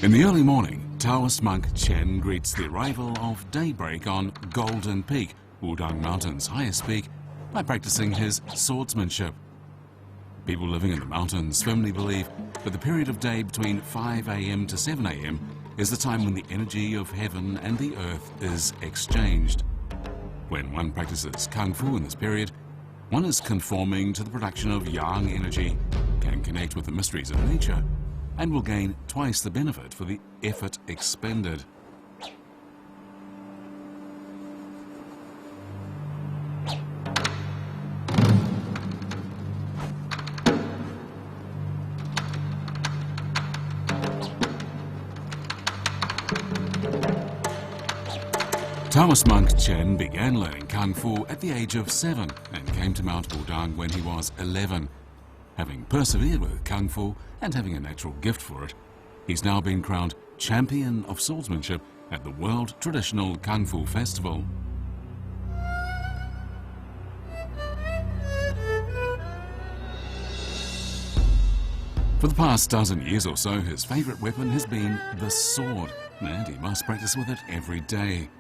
In the early morning, Taoist monk Chen greets the arrival of daybreak on Golden Peak, Wudang Mountain's highest peak, by practicing his swordsmanship. People living in the mountains firmly believe that the period of day between 5 a.m. to 7 a.m. is the time when the energy of heaven and the earth is exchanged. When one practices kung fu in this period, one is conforming to the production of yang energy, can connect with the mysteries of nature, and will gain twice the benefit for the effort expended. Taoist monk Chen began learning kung fu at the age of 7 and came to Mount Wudang when he was 11. Having persevered with kung fu and having a natural gift for it, he's now been crowned champion of swordsmanship at the World Traditional Kung Fu Festival. For the past dozen years or so, his favorite weapon has been the sword, and he must practice with it every day.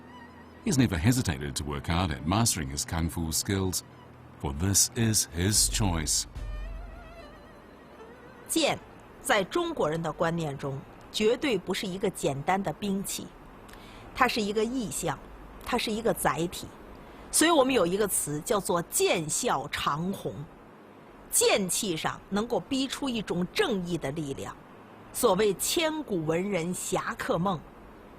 He's never hesitated to work hard at mastering his kung fu skills, for this is his choice. 剑在中国人的观念中绝对不是一个简单的兵器，它是一个意象，它是一个载体。所以我们有一个词叫做剑啸长虹，剑气上能够逼出一种正义的力量。所谓千古文人侠客梦，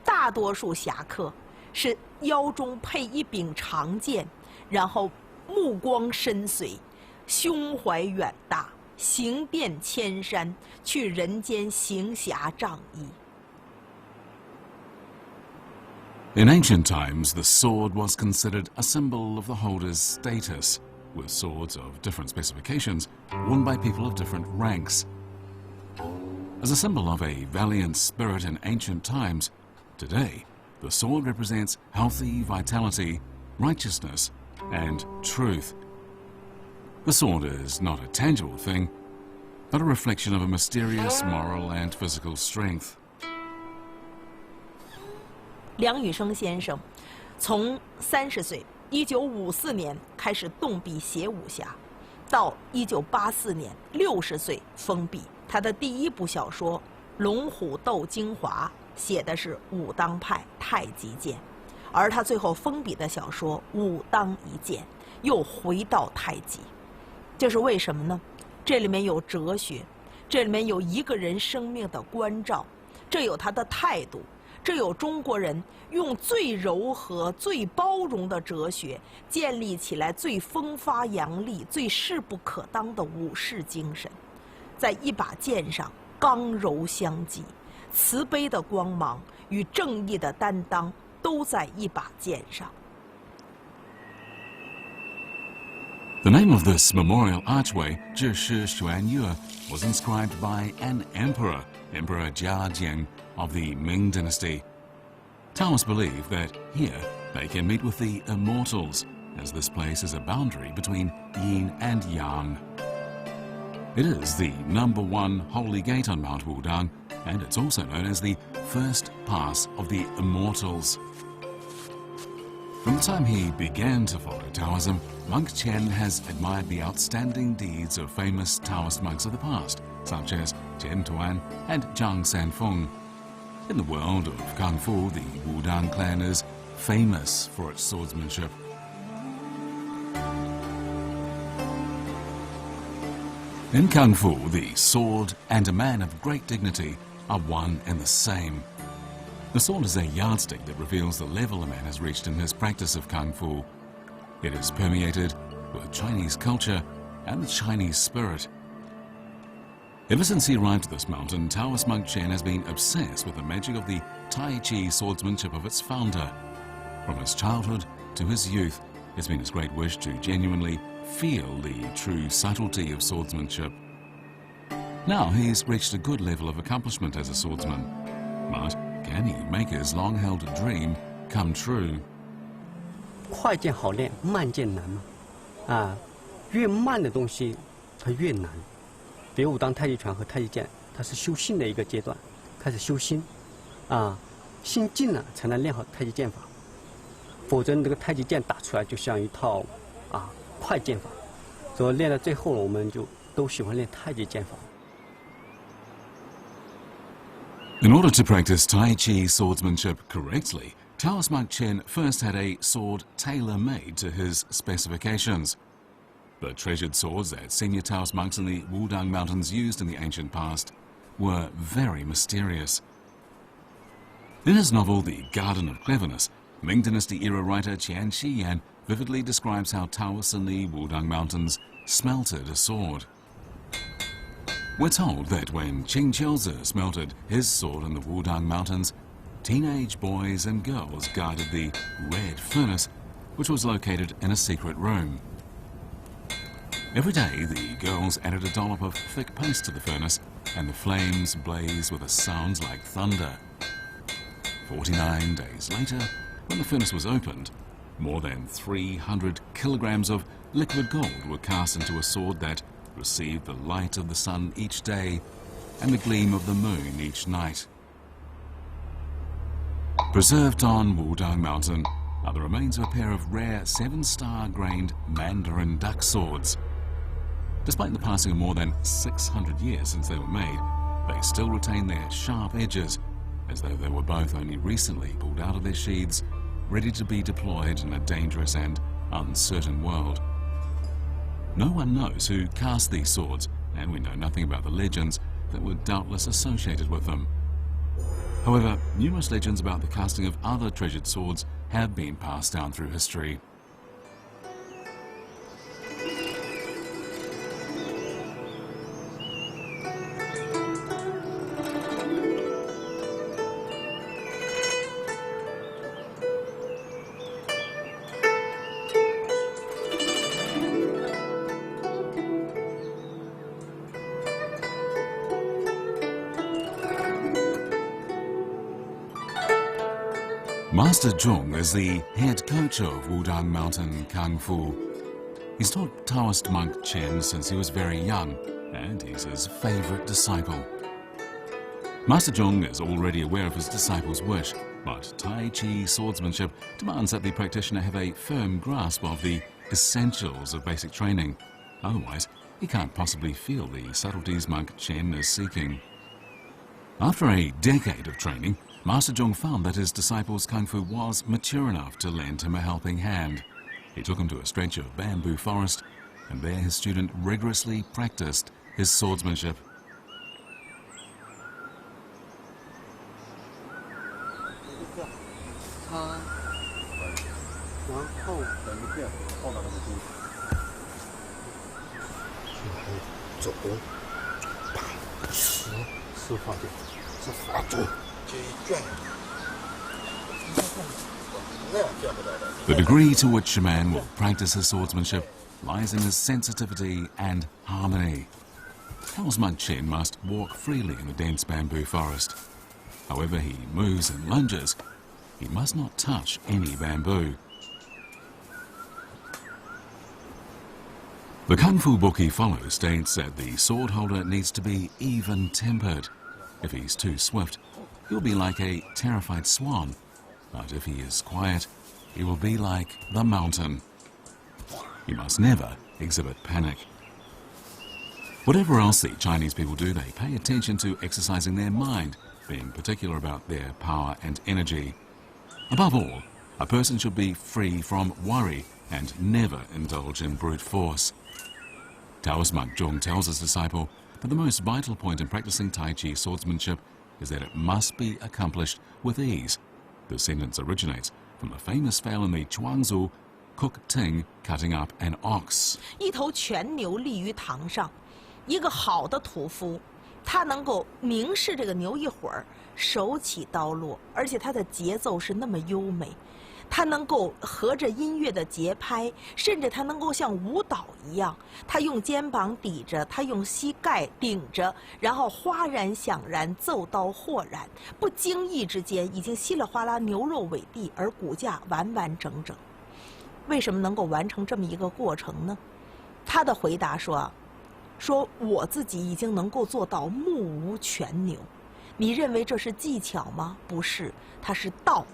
大多数侠客是腰中配一柄长剑，然后目光深邃，胸怀远大，行遍千山，去人间行侠仗义。 In ancient times, the sword was considered a symbol of the holder's status, with swords of different specifications worn by people of different ranks. As a symbol of a valiant spirit in ancient times, today, the sword represents healthy vitality, righteousness, and truth. The sword is not a tangible thing, but a reflection of a mysterious moral and physical strength. 梁羽生先生从30岁，1954年开始动笔写武侠，到1984年60岁封笔。他的第一部小说《龙虎斗精华》写的是武当派太极剑，而他最后封笔的小说《武当一剑》又回到太极。这是为什么呢？这里面有哲学，这里面有一个人生命的关照，这有他的态度。 这有中国人用最柔和、最包容的哲学，建立起来最风发扬丽、最势不可当的武士精神，在一把剑上刚柔相济，慈悲的光芒与正义的担当都在一把剑上。 The name of this memorial archway, Xuan, was inscribed by an emperor, Emperor Jiajing of the Ming dynasty. Taoists believe that here they can meet with the Immortals, as this place is a boundary between yin and yang. It is the #1 holy gate on Mount Wudang, and it's also known as the first pass of the Immortals. From the time he began to follow Taoism, Monk Chen has admired the outstanding deeds of famous Taoist monks of the past, such as Chen Tuan and Zhang Sanfeng. In the world of Kung Fu, the Wudang clan is famous for its swordsmanship. In Kung Fu, the sword and a man of great dignity are one and the same. The sword is a yardstick that reveals the level a man has reached in his practice of Kung Fu. It is permeated with Chinese culture and the Chinese spirit. Ever since he arrived at this mountain, Taoist monk Chen has been obsessed with the magic of the Tai Chi swordsmanship of its founder. From his childhood to his youth, it's been his great wish to genuinely feel the true subtlety of swordsmanship. Now he's reached a good level of accomplishment as a swordsman, but can he make his long-held dream come true? 快剑好练，慢剑难嘛，越慢的东西它越难。比如武当太极拳和太极剑，它是修心的一个阶段，开始修心，心静了才能练好太极剑法，否则这个太极剑打出来就像一套快剑法，所以练到最后我们就都喜欢练太极剑法。 In order to practice Tai Chi swordsmanship correctly, Taoist monk Chen first had a sword tailor-made to his specifications. The treasured swords that senior Taoist monks in the Wudang Mountains used in the ancient past were very mysterious. In his novel The Garden of Cleverness, Ming Dynasty-era writer Qian Shiyan vividly describes how Taoists in the Wudang Mountains smelted a sword. We're told that when Qing Qiuzi smelted his sword in the Wudang Mountains, teenage boys and girls guarded the red furnace, which was located in a secret room. Every day, the girls added a dollop of thick paste to the furnace, and the flames blazed with a sound like thunder. 49 days later, when the furnace was opened, more than 300 kilograms of liquid gold were cast into a sword that received the light of the sun each day and the gleam of the moon each night. Preserved on Wudang Mountain are the remains of a pair of rare 7-star grained Mandarin duck swords. Despite the passing of more than 600 years since they were made, they still retain their sharp edges, as though they were both only recently pulled out of their sheaths, ready to be deployed in a dangerous and uncertain world. No one knows who cast these swords, and we know nothing about the legends that were doubtless associated with them. However, numerous legends about the casting of other treasured swords have been passed down through history. Master Zhong is the head coach of Wudang Mountain Kung Fu. He's taught Taoist monk Chen since he was very young, and he's his favorite disciple. Master Zhong is already aware of his disciple's wish, but Tai Chi swordsmanship demands that the practitioner have a firm grasp of the essentials of basic training. Otherwise, he can't possibly feel the subtleties monk Chen is seeking. After a decade of training, Master Zhong found that his disciple's Kung Fu was mature enough to lend him a helping hand. He took him to a stretch of bamboo forest, and there his student rigorously practiced his swordsmanship. The degree to which a man will practice his swordsmanship lies in his sensitivity and harmony. Taoist monk Chen must walk freely in the dense bamboo forest. However he moves and lunges, he must not touch any bamboo. The Kung Fu book he follows states that the sword holder needs to be even-tempered. If he's too swift, he'll be like a terrified swan, but if he is quiet, he will be like the mountain. He must never exhibit panic. Whatever else the Chinese people do, they pay attention to exercising their mind, being particular about their power and energy. Above all, a person should be free from worry and never indulge in brute force. Taoist monk Zhong tells his disciple that the most vital point in practicing Tai Chi swordsmanship is that it must be accomplished with ease. The sentence originates from the famous fail in the Chuangzu Cook Ting cutting up an ox. 一头全牛立于堂上，一个好的屠夫，他能够凝视这个牛一会儿，手起刀落，而且他的节奏是那么优美。他能够合着音乐的节拍，甚至他能够像舞蹈一样，他用肩膀抵着，他用膝盖顶着，然后哗然响然，奏刀豁然，不经意之间已经稀里哗啦牛肉尾地，而骨架完完整整。为什么能够完成这么一个过程呢？他的回答说我自己已经能够做到目无全牛。你认为这是技巧吗？不是，它是道。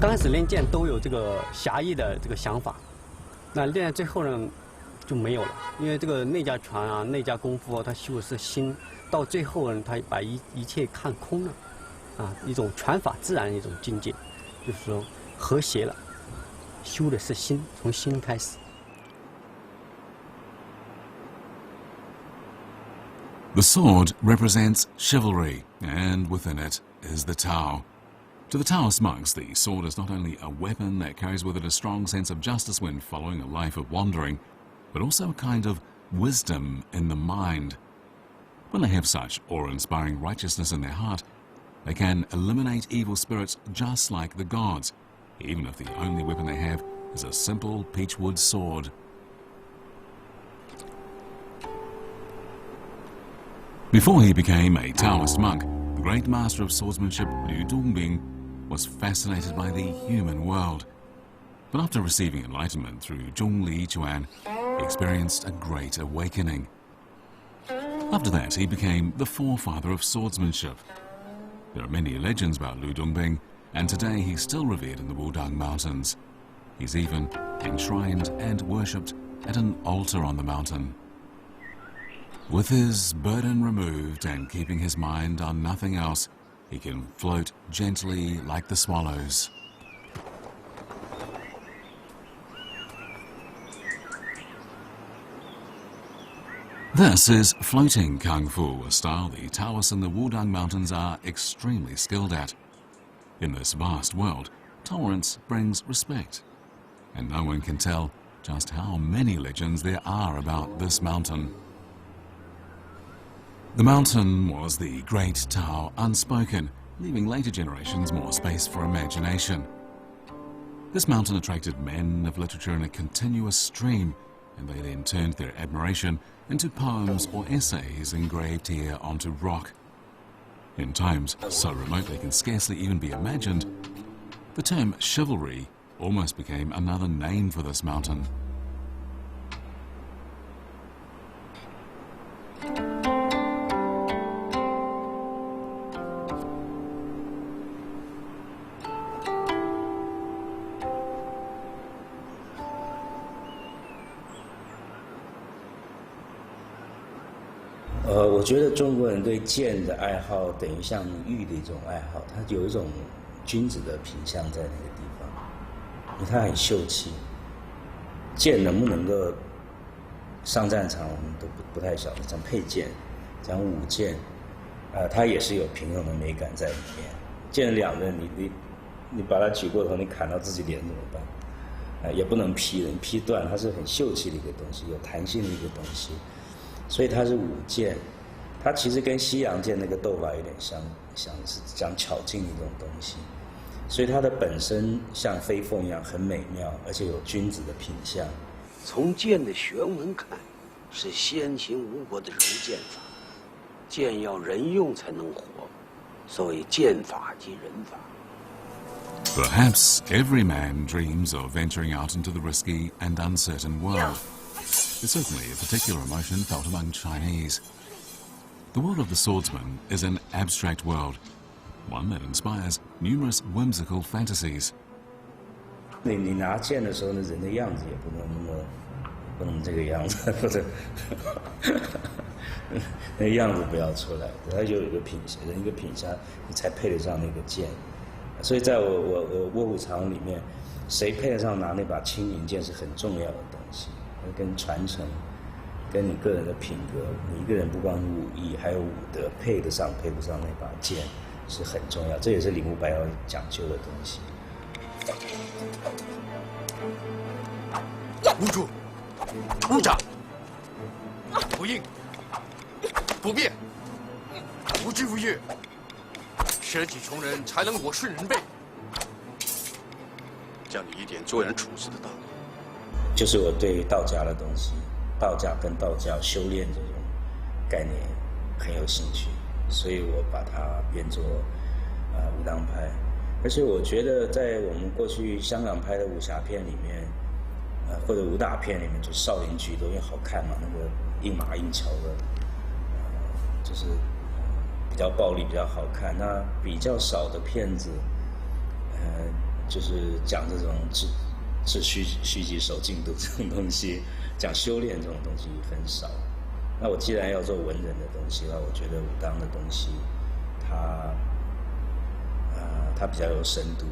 刚开始练剑都有这个侠义的这个想法，那练到最后呢，就没有了，因为这个内家拳啊、内家功夫啊，它修的是心，到最后呢，他把一切看空了，啊，一种拳法自然的一种境界，就是说和谐了，修的是心，从心开始。The sword represents chivalry, and within it is the Tao. To the Taoist monks, the sword is not only a weapon that carries with it a strong sense of justice when following a life of wandering, but also a kind of wisdom in the mind. When they have such awe-inspiring righteousness in their heart, they can eliminate evil spirits just like the gods, even if the only weapon they have is a simple peachwood sword. Before he became a Taoist monk, the great master of swordsmanship, Lu Dongbin, was fascinated by the human world. But after receiving enlightenment through Zhongli Xuan, he experienced a great awakening. After that, he became the forefather of swordsmanship. There are many legends about Lu Dongbin, and today he's still revered in the Wudang Mountains. He's even enshrined and worshipped at an altar on the mountain. With his burden removed and keeping his mind on nothing else, he can float gently like the swallows. This is floating kungfu, a style the Taoists in the Wudang Mountains are extremely skilled at. In this vast world, tolerance brings respect, and no one can tell just how many legends there are about this mountain. The mountain was the great Tao unspoken, leaving later generations more space for imagination. This mountain attracted men of literature in a continuous stream, and they then turned their admiration into poems or essays engraved here onto rock. In times so remote they can scarcely even be imagined, the term chivalry almost became another name for this mountain. 我觉得中国人对剑的爱好等于像玉的一种爱好，它有一种君子的品相在那个地方，因为它很秀气。剑能不能够上战场，我们都不太晓得。讲佩剑，讲舞剑，它也是有平衡的美感在里面。剑两刃，你把它举过头，你砍到自己脸怎么办？也不能劈人，劈断它是很秀气的一个东西，有弹性的一个东西。 所以它是舞剑，它其实跟西洋剑那个斗法有点像是讲巧劲的一种东西，所以它的本身像飞凤一样很美妙，而且有君子的品相。从剑的学问看，是先秦吴国的柔剑法，剑要人用才能活，所谓剑法即人法。 Perhaps every man dreams of venturing out into the risky and uncertain world. It's certainly a particular emotion felt among Chinese. The world of the swordsman is an abstract world, one that inspires numerous whimsical fantasies. 你拿剑的时候呢，人的样子也不能这个样子，或者那样子不要出来，它就有一个品相，人一个品相，你才配得上那个剑。所以在我卧虎藏龙里面，谁配得上拿那把青云剑是很重要的东西，跟传承，跟你个人的品格，你一个人不光是武艺，还有武德，配得上配不上那把剑是很重要，这也是领悟白要讲究的东西。无主，无长，不应，不变，无知无越，舍己从人，才能我顺人辈。教你一点做人处事的道理。就是我对道家的东西，道家跟道教修炼这种概念很有兴趣，所以我把它变作武当派。而且我觉得在我们过去香港拍的武侠片里面，或者武打片里面，就少林剧都因为好看嘛，那个硬马硬桥的，就是比较暴力，比较好看。那比较少的片子，就是讲这种是虚己守静笃这种东西，讲修炼这种东西很少。那我既然要做文人的东西的话，我觉得武当的东西，它比较有深度。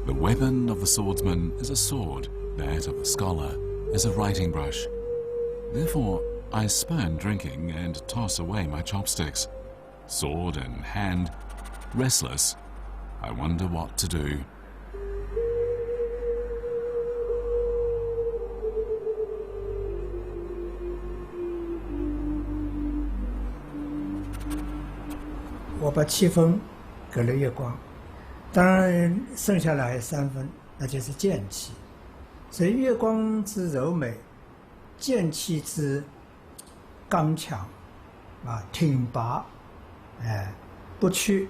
The weapon of the swordsman is a sword, that of the scholar is a writing brush. Therefore, I spurn drinking and toss away my chopsticks. Sword in hand, restless, I wonder what to do. I 把7分给了月光，当然剩下来3分，那就是剑气。所以月光之柔美，剑气之刚强，挺拔，不屈，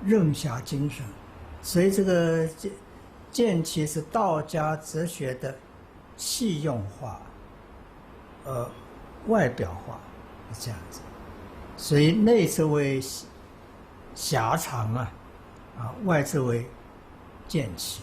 韧侠精神。所以这个剑气是道家哲学的细用化，外表化，是这样子。所以内则为狭长外则为剑气。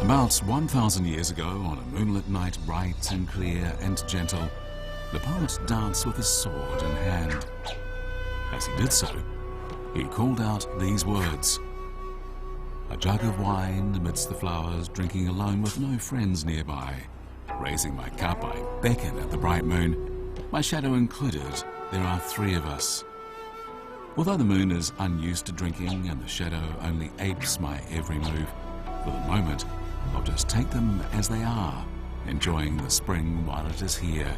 About 1,000 years ago, on a moonlit night, bright and clear and gentle, the poet danced with a sword in hand. As he did so, he called out these words. A jug of wine amidst the flowers, drinking alone with no friends nearby. Raising my cup, I beckon at the bright moon. My shadow included, there are 3 of us. Although the moon is unused to drinking and the shadow only apes my every move, for the moment, I'll just take them as they are, enjoying the spring while it is here.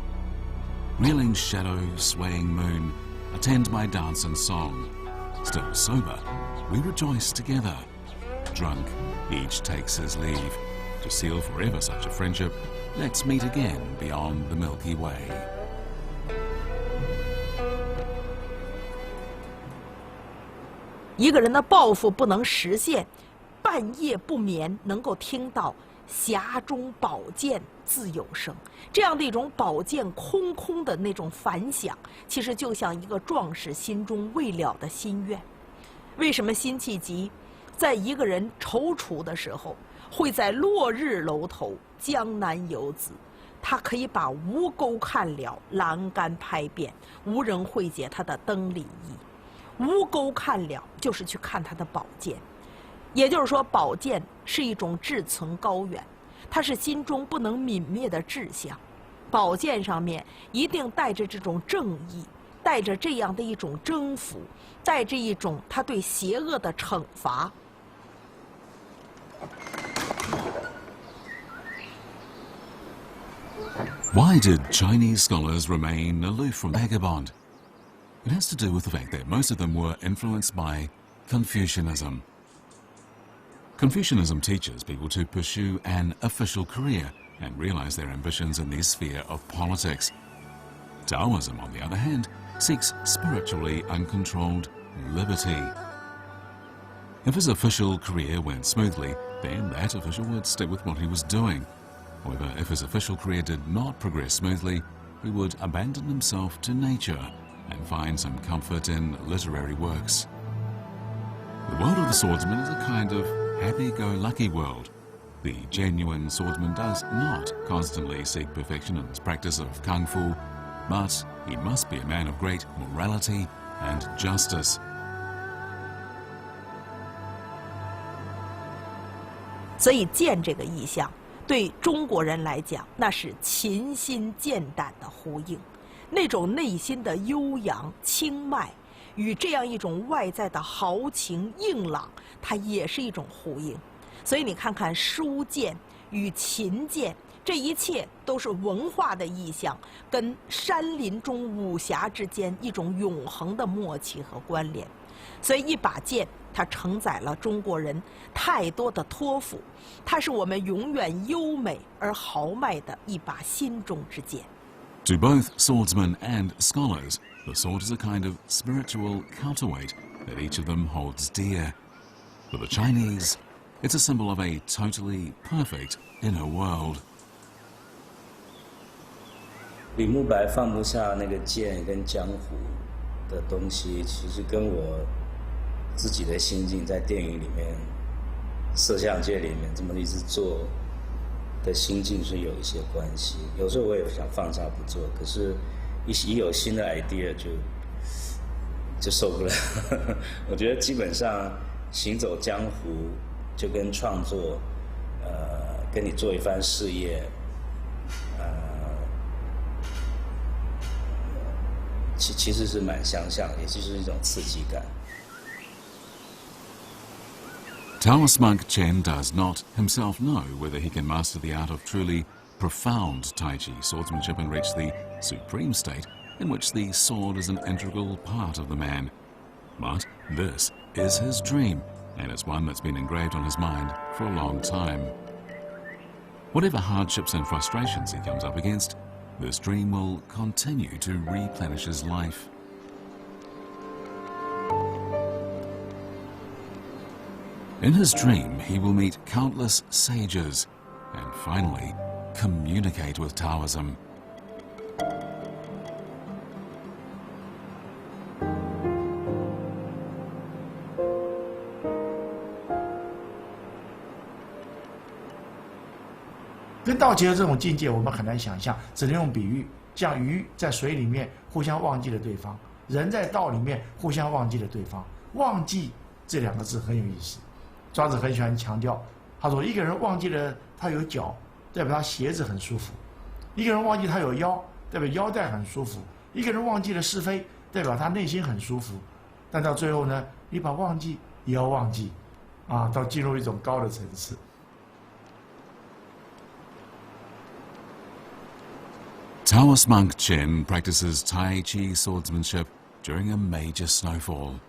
Reeling shadow, swaying moon, attend my dance and song. Still sober, we rejoice together. Drunk, each takes his leave. To seal forever such a friendship, let's meet again beyond the Milky Way. 一个人的抱负不能实现，半夜不眠，能够听到匣中宝剑自有声，这样的一种宝剑空空的那种反响，其实就像一个壮士心中未了的心愿。为什么辛弃疾在一个人踌躇的时候，会在落日楼头江南游子？他可以把吴钩看了，栏杆拍遍，无人会解他的灯里意。吴钩看了，就是去看他的宝剑。也就是说，宝剑是一种志存高远，它是心中不能泯灭的志向。宝剑上面一定带着这种正义，带着这样的一种征服，带着一种他对邪恶的惩罚。Why did Chinese scholars remain aloof from vagabond? It has to do with the fact that most of them were influenced by Confucianism. Confucianism teaches people to pursue an official career and realize their ambitions in the sphere of politics. Taoism, on the other hand, seeks spiritually uncontrolled liberty. If his official career went smoothly, then that official would stick with what he was doing. However, if his official career did not progress smoothly, he would abandon himself to nature and find some comfort in literary works. The world of the swordsman is a kind of happy-go-lucky world. The genuine swordsman does not constantly seek perfection in his practice of kungfu, but he must be a man of great morality and justice. 所以剑这个意象，对中国人来讲，那是琴心剑胆的呼应，那种内心的悠扬清迈，与这样一种外在的豪情硬朗，它也是一种呼应。所以你看看书剑与琴剑，这一切都是文化的意象，跟山林中武侠之间一种永恒的默契和关联。所以一把剑，它承载了中国人太多的托付，它是我们永远优美而豪迈的一把心中之剑。To both swordsmen and scholars, the sword is a kind of spiritual counterweight that each of them holds dear. For the Chinese, it's a symbol of a totally perfect inner world. 李慕白放不下那个剑跟江湖的东西，其实跟我自己的心境在电影里面、摄像界里面这么一直做的心境是有一些关系。有时候我也想放下不做，可是一有新的 idea 就受不了。我觉得基本上行走江湖就跟创作，跟你做一番事业，其实是蛮相像，也就是一种刺激感。Taoist monk Chen does not himself know whether he can master the art of truly profound Tai Chi swordsmanship and reach the supreme state in which the sword is an integral part of the man. But this is his dream, and it's one that's been engraved on his mind for a long time. Whatever hardships and frustrations he comes up against, this dream will continue to replenish his life. In his dream, he will meet countless sages and finally communicate with Taoism. 跟道结合这种境界，我们很难想象，只能用比喻，像鱼在水里面互相忘记了对方，人在道里面互相忘记了对方。忘记这两个字很有意思，庄子很喜欢强调。他说，一个人忘记了他有脚，代表他鞋子很舒服；一个人忘记他有腰，代表腰带很舒服；一个人忘记了是非，代表他内心很舒服。但到最后呢，你把忘记也要忘记，到进入一种高的层次。Taoist monk Chen practices Tai Chi swordsmanship during a major snowfall.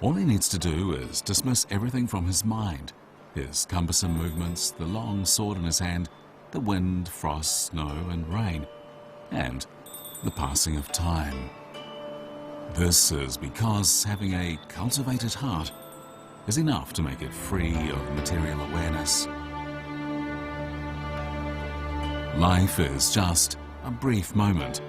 All he needs to do is dismiss everything from his mind, his cumbersome movements, the long sword in his hand, the wind, frost, snow and rain, and the passing of time. This is because having a cultivated heart is enough to make it free of material awareness. Life is just a brief moment.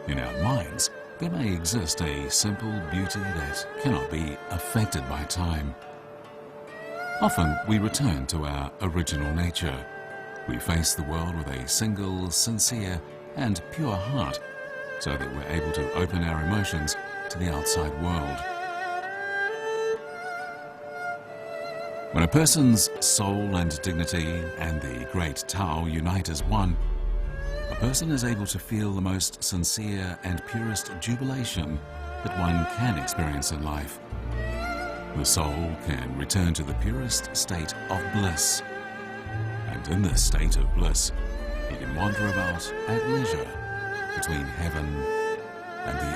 In our minds, there may exist a simple beauty that cannot be affected by time. Often we return to our original nature. We face the world with a single, sincere and pure heart so that we're able to open our emotions to the outside world. When a person's soul and dignity and the great Tao unite as one, a person is able to feel the most sincere and purest jubilation that one can experience in life. The soul can return to the purest state of bliss. And in this state of bliss, he can wander about at leisure between heaven and the